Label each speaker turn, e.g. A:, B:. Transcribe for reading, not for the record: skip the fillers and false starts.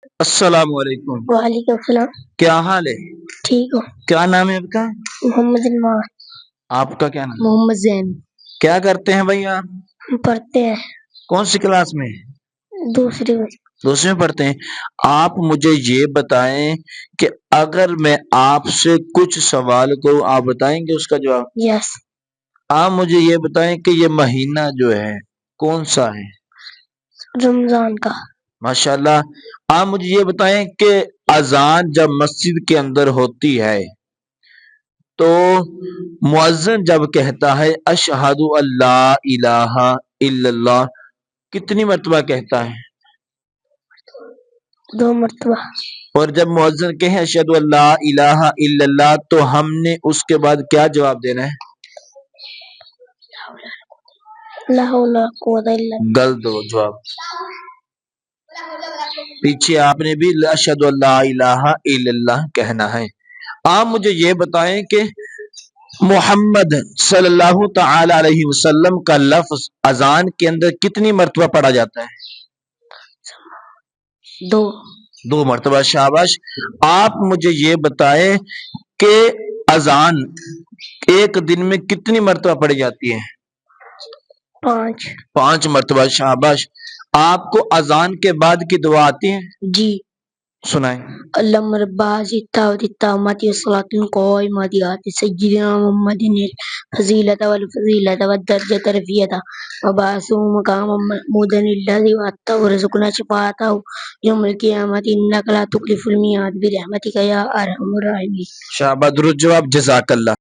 A: السلام علیکم،
B: وعلیکم السلام۔
A: کیا حال ہے؟
B: ٹھیک ہو؟
A: کیا نام ہے آپ کا؟
B: محمد انوار۔
A: آپ کا کیا نام ہے؟
B: محمد زین۔
A: کیا کرتے ہیں بھائی آپ؟
B: پڑھتے ہیں
A: کون سی کلاس میں؟
B: دوسری میں۔
A: دوسرے میں پڑھتے ہیں۔ آپ مجھے یہ بتائیں کہ اگر میں آپ سے کچھ سوال کروں آپ بتائیں گے اس کا جواب؟
B: یس۔
A: آپ مجھے یہ بتائیں کہ یہ مہینہ جو ہے کون سا ہے؟
B: رمضان کا۔
A: ماشاءاللہ۔ آپ مجھے یہ بتائیں کہ اذان جب مسجد کے اندر ہوتی ہے تو مؤذن جب کہتا ہے اشہد اللہ الہ الا اللہ کتنی مرتبہ کہتا ہے؟
B: 2 مرتبہ۔
A: اور جب مؤذن کہے اشہد اللہ الہ الا اللہ تو ہم نے اس کے بعد کیا جواب دینا ہے؟
B: لا حول ولا قوت الا باللہ۔
A: غلط دو جواب، پیچھے آپ نے بھی اشہد اللہ الہ الا اللہ کہنا ہے۔ آپ مجھے یہ بتائیں کہ محمد صلی اللہ تعالی علیہ وسلم کا لفظ اذان کے اندر کتنی مرتبہ پڑھا جاتا ہے؟ 2 مرتبہ، شاباش۔ آپ مجھے یہ بتائیں کہ اذان ایک دن میں کتنی مرتبہ پڑھی جاتی ہے؟ 5 مرتبہ، شاباش۔ آپ کو اذان کے بعد کی دعا آتی ہے؟
B: جی
A: سنائیں۔
B: اللہم رب هذه الدعوة التامة والصلاة القائمة آت سيدنا محمد الفضيلة والفضيلة والدرجة الرفيعة وبعثه مقاما محمودا الذي وعدته وارزقنا شفاعته يوم القيامة إنك لا تخلف الميعاد برحمتك يا أرحم الراحمين۔
A: شاباش، درست جواب، جزاک اللہ۔